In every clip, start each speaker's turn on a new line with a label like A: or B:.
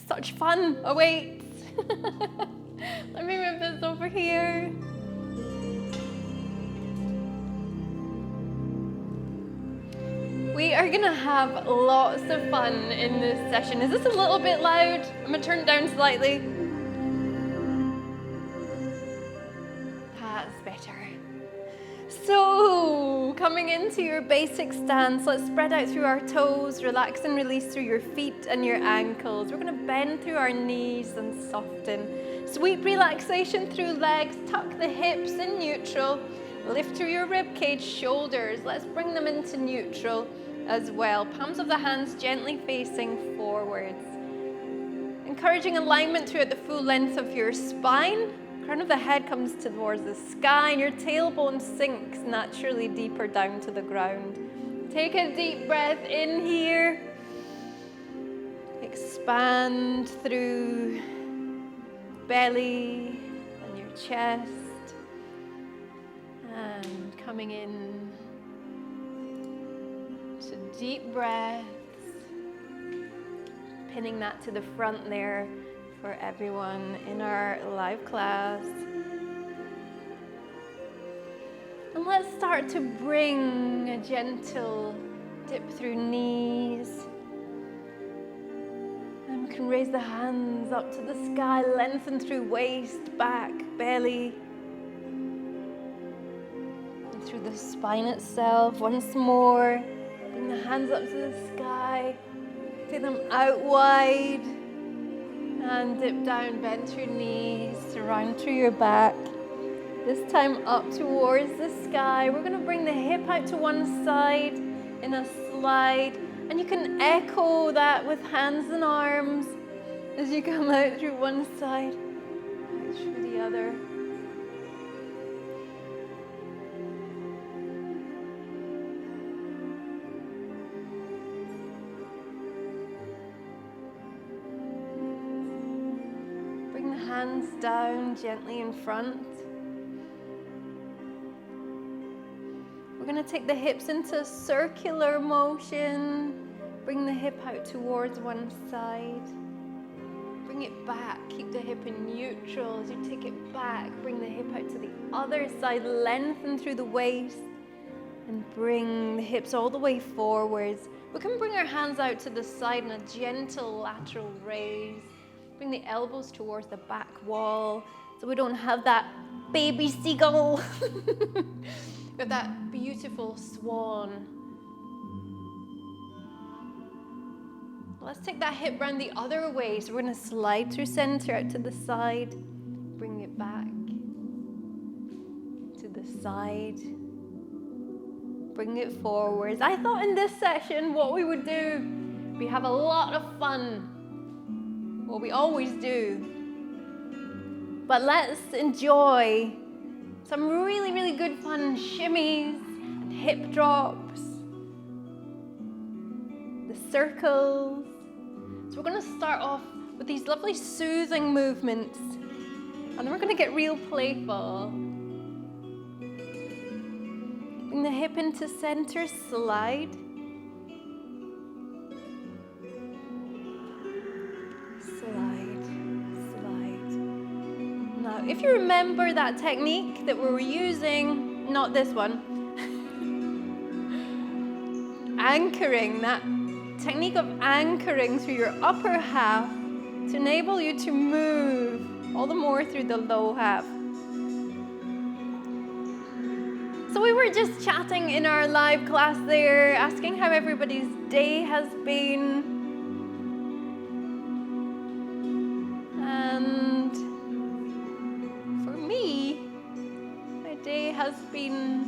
A: Such fun awaits. Let me move this over here. We are gonna have lots of fun in this session. Is this a little bit loud? I'm gonna turn it down slightly. That's better. So, coming into your basic stance, let's spread out through our toes, relax and release through your feet and your ankles. We're gonna bend through our knees and soften. Sweet relaxation through legs, tuck the hips in neutral. Lift through your rib cage, shoulders. Let's bring them into neutral as well. Palms of the hands gently facing forwards. Encouraging alignment throughout the full length of your spine. Crown of the head comes towards the sky and your tailbone sinks naturally deeper down to the ground. Take a deep breath in here. Expand through belly and your chest. And coming in to deep breaths, pinning that to the front there for everyone in our live class. And let's start to bring a gentle dip through knees. And we can raise the hands up to the sky, lengthen through waist, back, belly, through the spine itself. Once more, bring the hands up to the sky, take them out wide, and dip down, bend through knees, round through your back. This time up towards the sky. We're gonna bring the hip out to one side in a slide, and you can echo that with hands and arms as you come out through one side, out through the other. Hands down gently in front. We're going to take the hips into circular motion. Bring the hip out towards one side. Bring it back. Keep the hip in neutral. As you take it back, bring the hip out to the other side. Lengthen through the waist and bring the hips all the way forwards. We can bring our hands out to the side in a gentle lateral raise. Bring the elbows towards the back wall so we don't have that baby seagull. With that beautiful swan. Let's take that hip round the other way. So we're going to slide through center out to the side. Bring it back to the side. Bring it forwards. I thought in this session what we would do, we have a lot of fun. Well, we always do. But let's enjoy some really, really good fun shimmies and hip drops. The circles. So we're going to start off with these lovely soothing movements. And then we're going to get real playful. Bring the hip into center, slide. If you remember that technique that we were using, not this one, anchoring, that technique of anchoring through your upper half to enable you to move all the more through the low half. So we were just chatting in our live class there, asking how everybody's day has been. Has been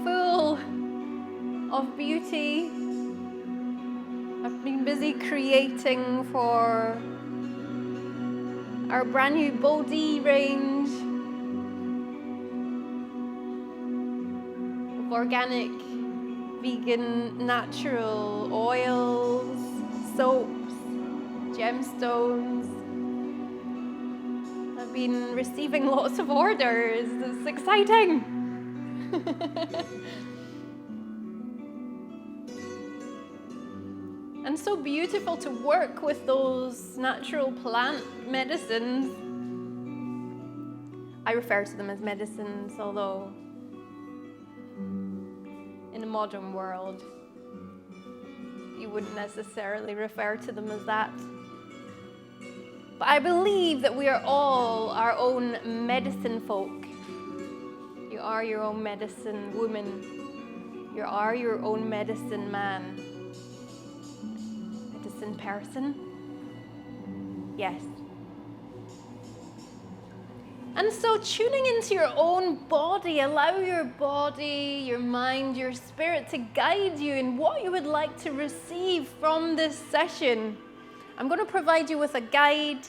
A: full of beauty. I've been busy creating for our brand new body range of organic, vegan, natural oils, soaps, gemstones. Been receiving lots of orders. It's exciting. And so beautiful to work with those natural plant medicines. I refer to them as medicines, although in the modern world, you wouldn't necessarily refer to them as that. But I believe that we are all our own medicine folk. You are your own medicine woman. You are your own medicine man. Medicine person? Yes. And so tuning into your own body, allow your body, your mind, your spirit to guide you in what you would like to receive from this session. I'm going to provide you with a guide,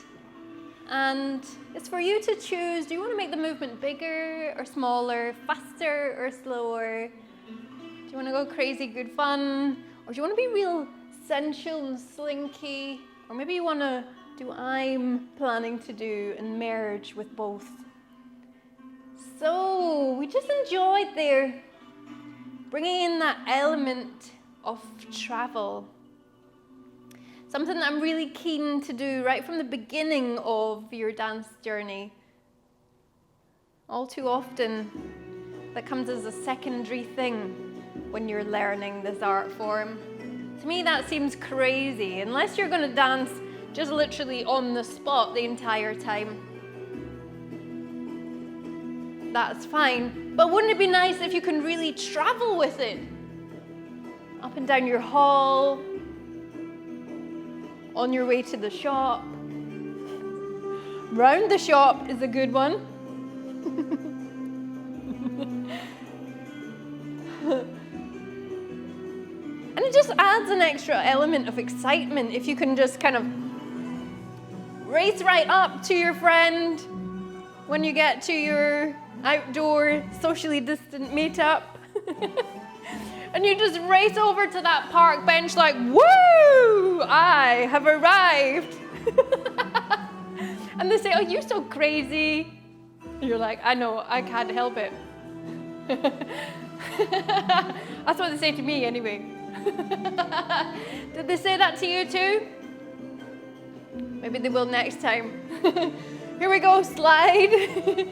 A: and it's for you to choose. Do you want to make the movement bigger or smaller, faster or slower? Do you want to go crazy, good fun? Or do you want to be real sensual and slinky? Or maybe you want to do what I'm planning to do and merge with both. So we just enjoyed there, bringing in that element of travel. Something that I'm really keen to do right from the beginning of your dance journey. All too often, that comes as a secondary thing when you're learning this art form. To me, that seems crazy, unless you're going to dance just literally on the spot the entire time. That's fine, but wouldn't it be nice if you can really travel with it? Up and down your hall, on your way to the shop. Round the shop is a good one. And it just adds an extra element of excitement if you can just kind of race right up to your friend when you get to your outdoor socially distant meetup. And you just race over to that park bench like, woo, I have arrived. And they say, oh, you're so crazy. And you're like, I know, I can't help it. That's what they say to me anyway. Did they say that to you too? Maybe they will next time. Here we go, slide.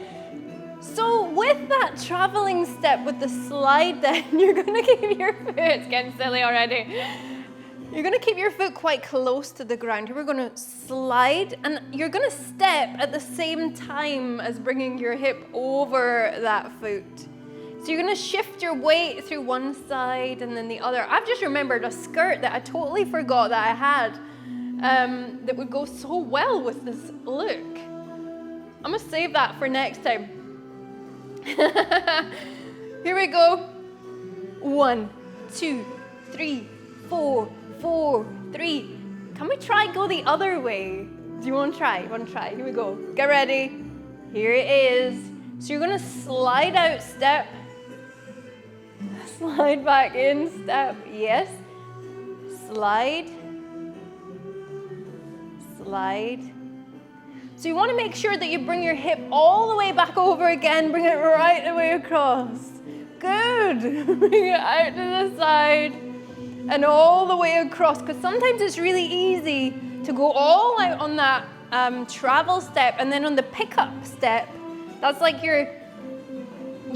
A: So with that traveling step with the slide then, you're going to keep your foot, it's getting silly already. You're going to keep your foot quite close to the ground. We're going to slide, and you're going to step at the same time as bringing your hip over that foot. So you're going to shift your weight through one side and then the other. I've just remembered a skirt that I totally forgot that I had that would go so well with this look. I'm going to save that for next time. Here we go. 1, 2, 3, 4, 4, 3. Can we try go the other way? Do you want to try? Here we go. Get ready. Here it is. So you're going to slide out, step. Slide back in, step. Yes. Slide. Slide. So you want to make sure that you bring your hip all the way back over again. Bring it right the way across. Good. Bring it out to the side and all the way across. Because sometimes it's really easy to go all out on that travel step, and then on the pickup step, that's like you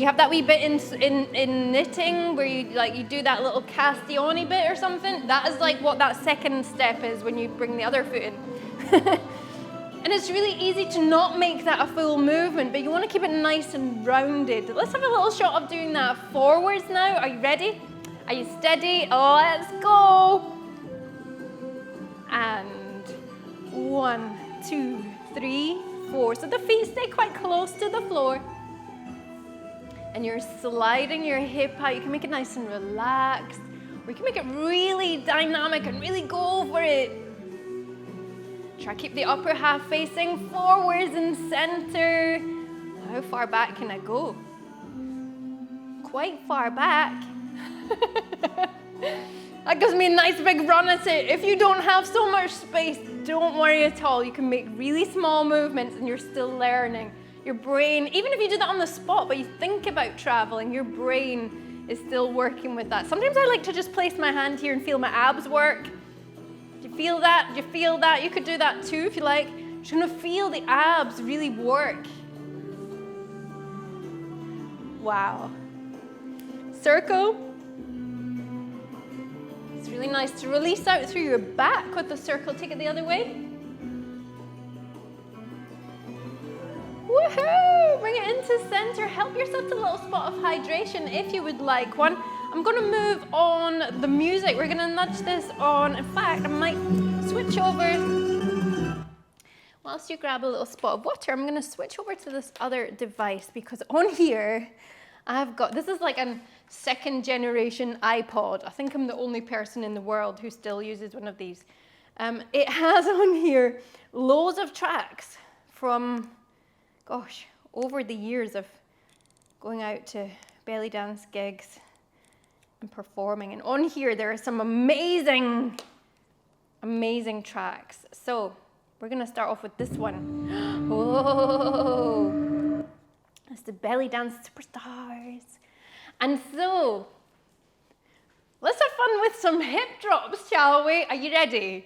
A: have that wee bit in knitting where you do that little castione bit or something. That is like what that second step is when you bring the other foot in. And it's really easy to not make that a full movement, but you want to keep it nice and rounded. Let's have a little shot of doing that forwards now. Are you ready? Are you steady? Oh, let's go. And 1, 2, 3, 4. So the feet stay quite close to the floor. And you're sliding your hip out. You can make it nice and relaxed, or you can make it really dynamic and really go for it. Try to keep the upper half facing forwards and center. How far back can I go? Quite far back. That gives me a nice big run at it. If you don't have so much space, don't worry at all. You can make really small movements and you're still learning. Your brain, even if you do that on the spot, but you think about traveling, your brain is still working with that. Sometimes I like to just place my hand here and feel my abs work. Do you feel that? Do you feel that? You could do that too if you like. Just gonna feel the abs really work. Wow. Circle. It's really nice to release out through your back with the circle. Take it the other way. Woohoo! Bring it into center. Help yourself to a little spot of hydration if you would like one. I'm going to move on the music. We're going to nudge this on. In fact, I might switch over. Whilst you grab a little spot of water, I'm going to switch over to this other device because on here, I've got, this is like a second generation iPod. I think I'm the only person in the world who still uses one of these. It has on here loads of tracks from, gosh, over the years of going out to belly dance gigs and performing. And on here, there are some amazing, amazing tracks. So we're gonna start off with this one. Whoa, it's the belly dance superstars. And so, let's have fun with some hip drops, shall we? Are you ready?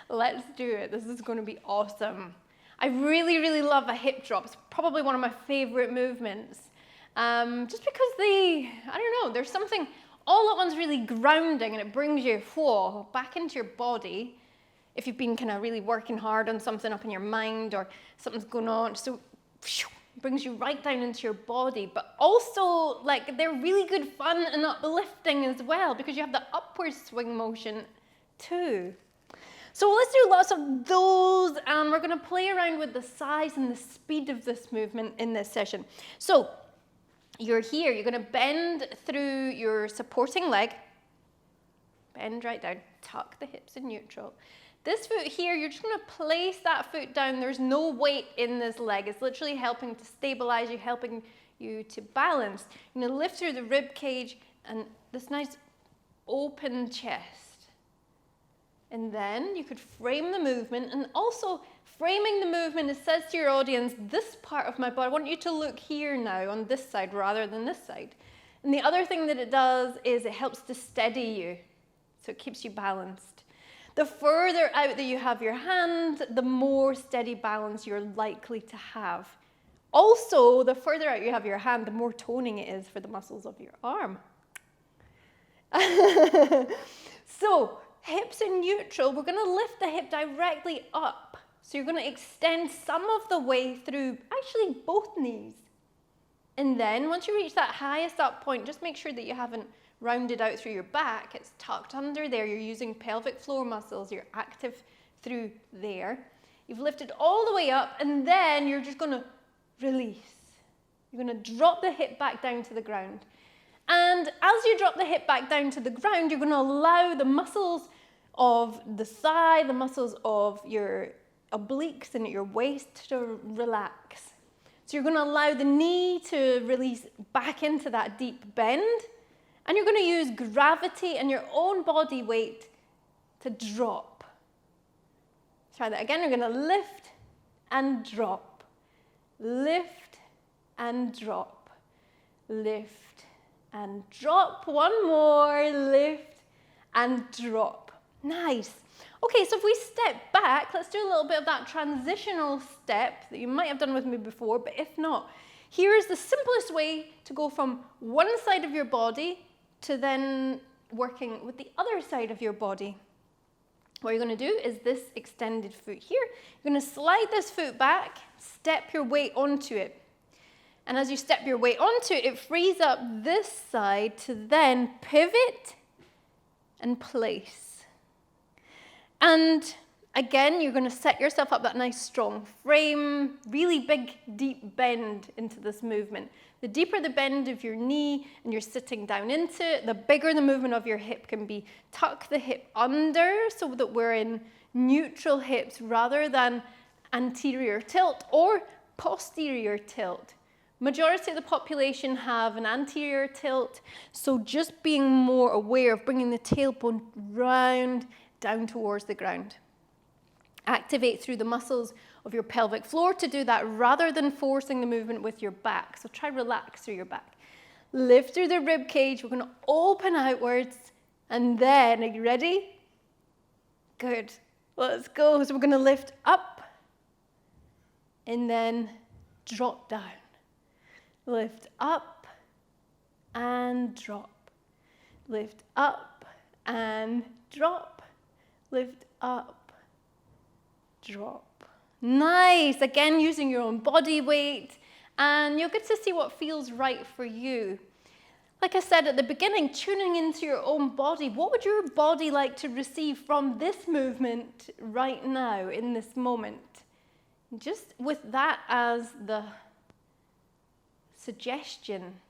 A: Let's do it. This is gonna be awesome. I really, really love a hip drop. It's probably one of my favorite movements. Just because I don't know, there's something, all at once really grounding and it brings you back into your body. If you've been kind of really working hard on something up in your mind or something's going on, so it brings you right down into your body. But also, like, they're really good fun and uplifting as well because you have the upward swing motion too. So let's do lots of those, and we're going to play around with the size and the speed of this movement in this session. So you're here, you're going to bend through your supporting leg, bend right down, tuck the hips in neutral. This foot here, you're just going to place that foot down. There's no weight in this leg. It's literally helping to stabilize you, helping you to balance. You're going to lift through the rib cage and this nice open chest. And then you could frame the movement, and also framing the movement, it says to your audience, this part of my body, I want you to look here now on this side rather than this side. And the other thing that it does is it helps to steady you, so it keeps you balanced. The further out that you have your hand, the more steady balance you're likely to have. Also, the further out you have your hand, the more toning it is for the muscles of your arm. So, hips in neutral, we're going to lift the hip directly up. So you're going to extend some of the way through, actually both knees. And then once you reach that highest up point, just make sure that you haven't rounded out through your back. It's tucked under there. You're using pelvic floor muscles. You're active through there. You've lifted all the way up, and then you're just going to release. You're going to drop the hip back down to the ground. And as you drop the hip back down to the ground, you're going to allow the muscles of the thigh, the muscles of your obliques and your waist to relax. So you're going to allow the knee to release back into that deep bend. And you're going to use gravity and your own body weight to drop. Try that again. You're going to lift and drop. Lift and drop. Lift and drop. One more, lift and drop. Nice. Okay, so if we step back, let's do a little bit of that transitional step that you might have done with me before, but if not, here is the simplest way to go from one side of your body to then working with the other side of your body. What you're going to do is this extended foot here. You're going to slide this foot back, step your weight onto it. And as you step your weight onto it, it frees up this side to then pivot and place. And again, you're going to set yourself up that nice strong frame, really big, deep bend into this movement. The deeper the bend of your knee and you're sitting down into it, the bigger the movement of your hip can be. Tuck the hip under so that we're in neutral hips rather than anterior tilt or posterior tilt. Majority of the population have an anterior tilt, so just being more aware of bringing the tailbone round down towards the ground. Activate through the muscles of your pelvic floor to do that rather than forcing the movement with your back. So try relax through your back. Lift through the rib cage. We're going to open outwards And then, are you ready? Good. Let's go. So we're going to lift up and then drop down. Lift up and drop. Lift up and drop. Lift up, drop. Nice. Again, using your own body weight, and you'll get to see what feels right for you. Like I said at the beginning, tuning into your own body. What would your body like to receive from this movement right now, in this moment? Just with that as the suggestion,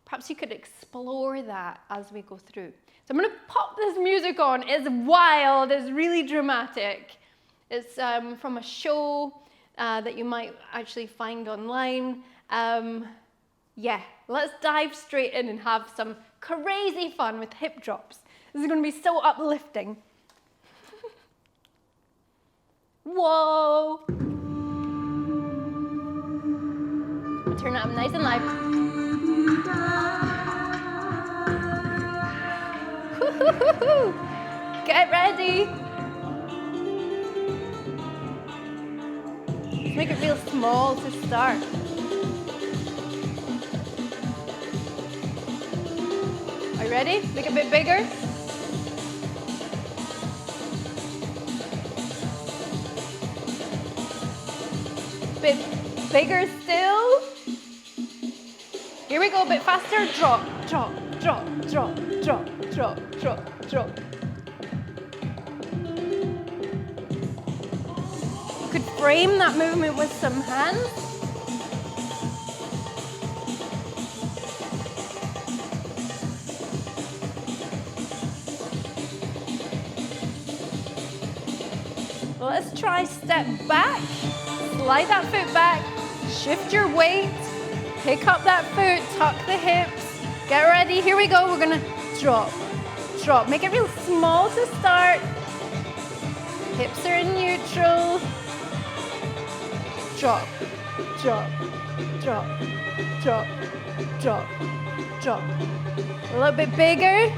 A: perhaps you could explore that as we go through. So I'm going to pop this music on. It's wild, it's really dramatic. It's from a show that you might actually find online. Yeah, let's dive straight in and have some crazy fun with hip drops. This is going to be so uplifting. Whoa! Turn it up nice and loud. Get ready. Let's make it real small to start. Are you ready? Make it a bit bigger. Bit bigger still. Here we go, a bit faster. Drop, drop, drop, drop, drop, drop, drop, drop. You could frame that movement with some hands. Let's try step back, slide that foot back, shift your weight, pick up that foot, tuck the hips, get ready, here we go, we're gonna drop, drop, make it real small to start, hips are in neutral, drop, drop, drop, drop, drop, drop, a little bit bigger.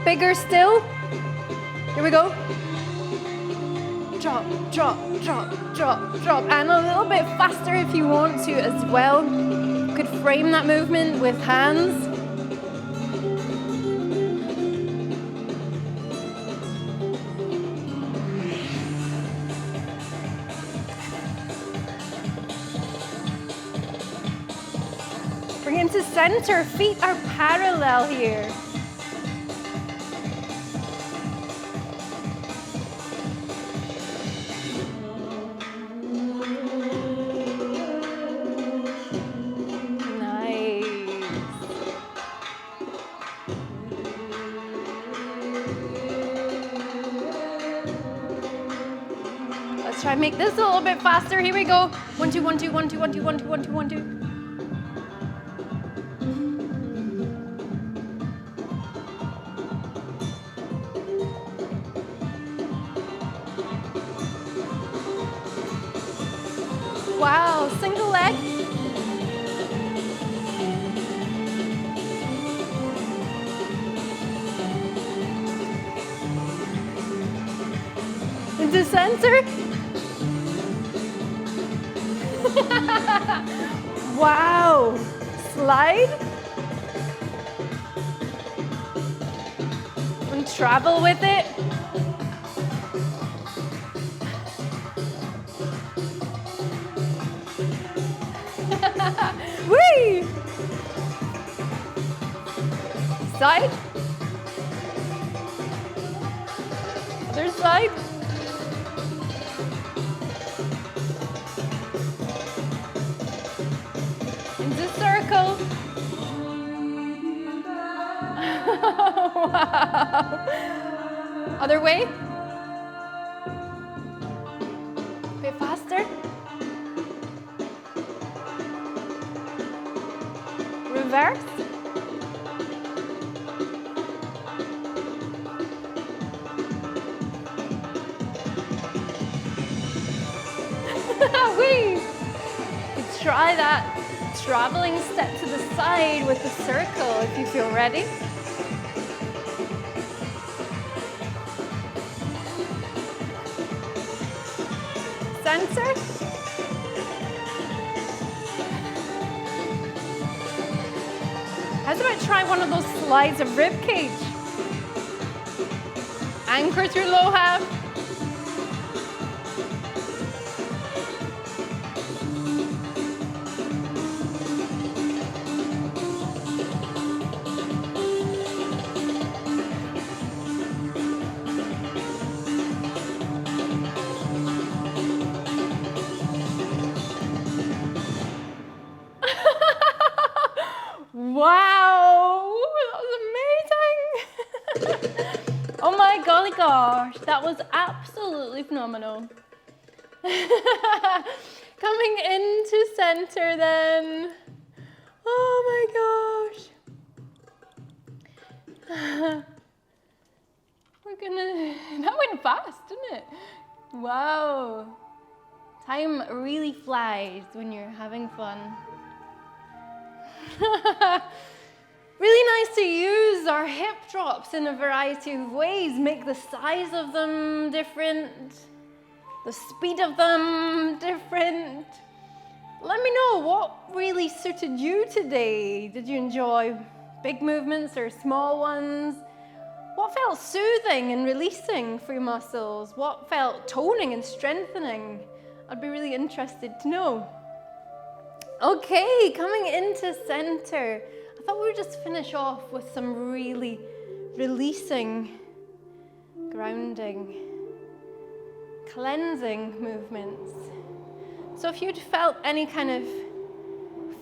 A: Bigger still. Here we go. Drop, drop, drop, drop, drop. And a little bit faster if you want to as well. You could frame that movement with hands. Bring it to center. Feet are parallel here. Try make this a little bit faster. Here we go. 1, 2, 1, 2, 1, 2, 1, 2, 1, 2, 1, 2, 1, 2. Wow, single leg. Into center. Wow. Slide. And travel with it. Whee! Side. Other side. Into circle. Wow. Other way. A bit faster. Reverse. Whee! Try that. traveling step to the side with the circle if you feel ready. Center. How's about try one of those slides of rib cage? Anchor through low half. Wow, that was amazing. Oh my golly gosh, that was absolutely phenomenal. Coming into center then. Oh my gosh. That went fast, didn't it? Wow. Time really flies when you're having fun. Really nice to use our hip drops in a variety of ways. Make the size of them different, the speed of them different. Let me know what really suited you today. Did you enjoy big movements or small ones? What felt soothing and releasing for your muscles? What felt toning and strengthening? I'd be really interested to know. Okay, coming into center. I thought we would just finish off with some really releasing, grounding, cleansing movements. So if you'd felt any kind of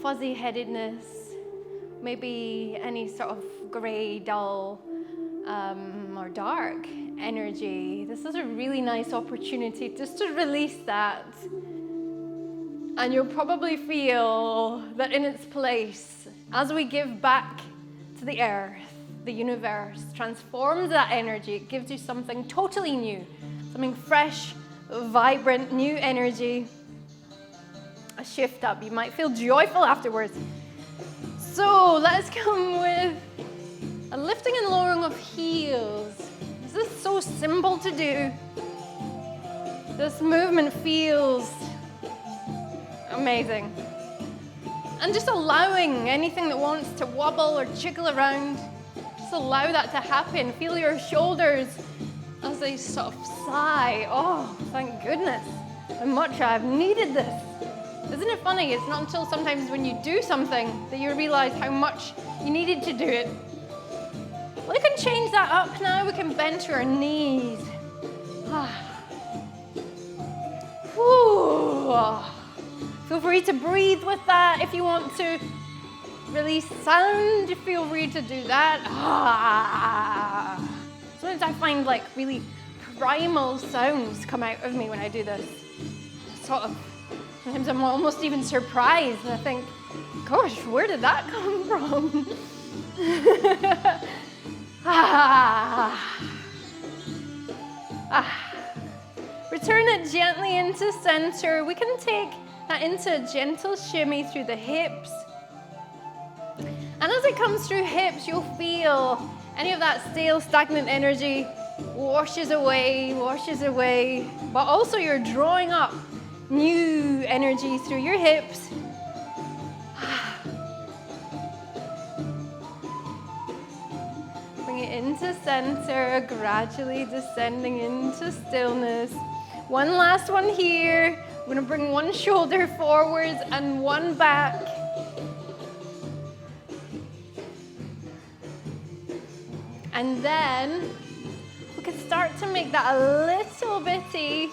A: fuzzy-headedness, maybe any sort of gray, dull, or dark energy, this is a really nice opportunity just to release that. And you'll probably feel that in its place, as we give back to the earth, the universe transforms that energy. It gives you something totally new, something fresh, vibrant, new energy. A shift up. You might feel joyful afterwards. So let's come with a lifting and lowering of heels. This is so simple to do. This movement feels amazing. And just allowing anything that wants to wobble or jiggle around, just allow that to happen. Feel your shoulders as they sort of sigh. Oh, thank goodness. How much I've needed this. Isn't it funny? It's not until sometimes when you do something that you realize how much you needed to do it. We can change that up now. We can bend to our knees. Whew. Feel free to breathe with that if you want to. Release sound, feel free to do that. Sometimes I find like really primal sounds come out of me when I do this. Sort of, sometimes I'm almost even surprised and I think, gosh, where did that come from? Return it gently into center. We can take that into a gentle shimmy through the hips. And as it comes through hips, you'll feel any of that stale, stagnant energy washes away. But also you're drawing up new energy through your hips. Bring it into center, gradually descending into stillness. One last one here. We're going to bring one shoulder forwards and one back. And then we can start to make that a little bitty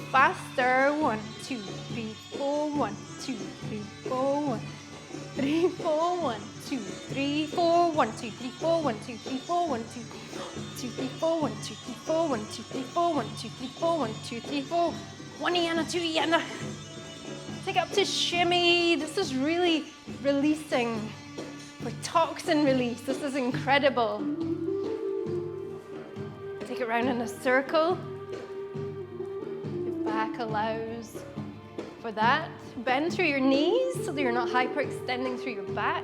A: faster. 1, 2, 3, 4. 1, 2, 3, 4. 1, 3, 4. 1, 2, 3, 4. 1, 2, 3, 4. 1, 2, 3, 4. 1, 2, 3, 4. 1, 2, 3, 4. 1, 2, 3, 4. 1, 2, 3, 4. 1, 2, 3, 4. 1 yana, 2 yana. Take up to shimmy. This is really releasing. For toxin release, this is incredible. Take it round in a circle. Your back allows for that. Bend through your knees so that you're not hyperextending through your back.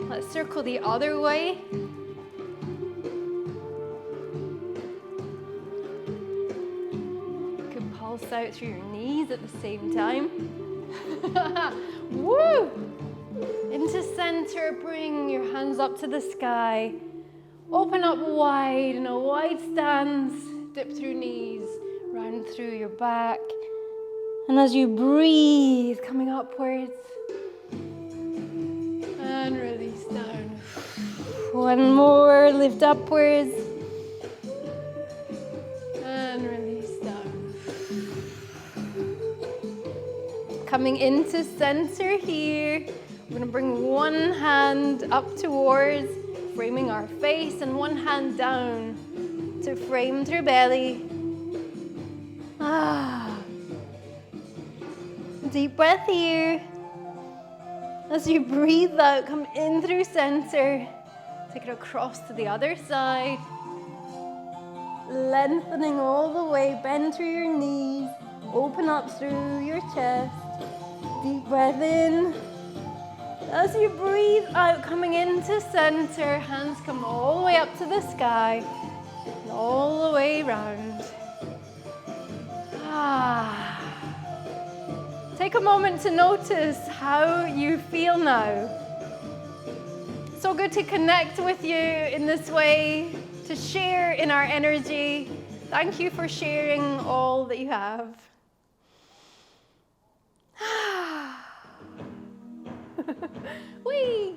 A: Let's circle the other way. You can pulse out through your knees at the same time. Woo! Into center, bring your hands up to the sky. Open up wide in a wide stance. Dip through knees, round through your back. And as you breathe, coming upwards. And release down. One more, lift upwards. And release down. Coming into center here. We're gonna bring one hand up towards framing our face and one hand down to frame through belly. Deep breath here. As you breathe out, come in through center. Take it across to the other side. Lengthening all the way, bend through your knees. Open up through your chest. Deep breath in. As you breathe out, coming into center, hands come all the way up to the sky and all the way round. Take a moment to notice how you feel now. So good to connect with you in this way, to share in our energy. Thank you for sharing all that you have. Whee!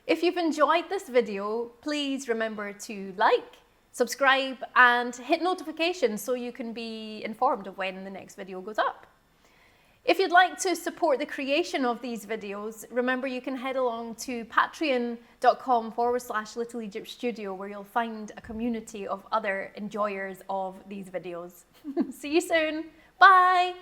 A: If you've enjoyed this video, please remember to like, subscribe, and hit notifications so you can be informed of when the next video goes up. If you'd like to support the creation of these videos, remember you can head along to patreon.com/Little Egypt Studio, where you'll find a community of other enjoyers of these videos. See you soon. Bye.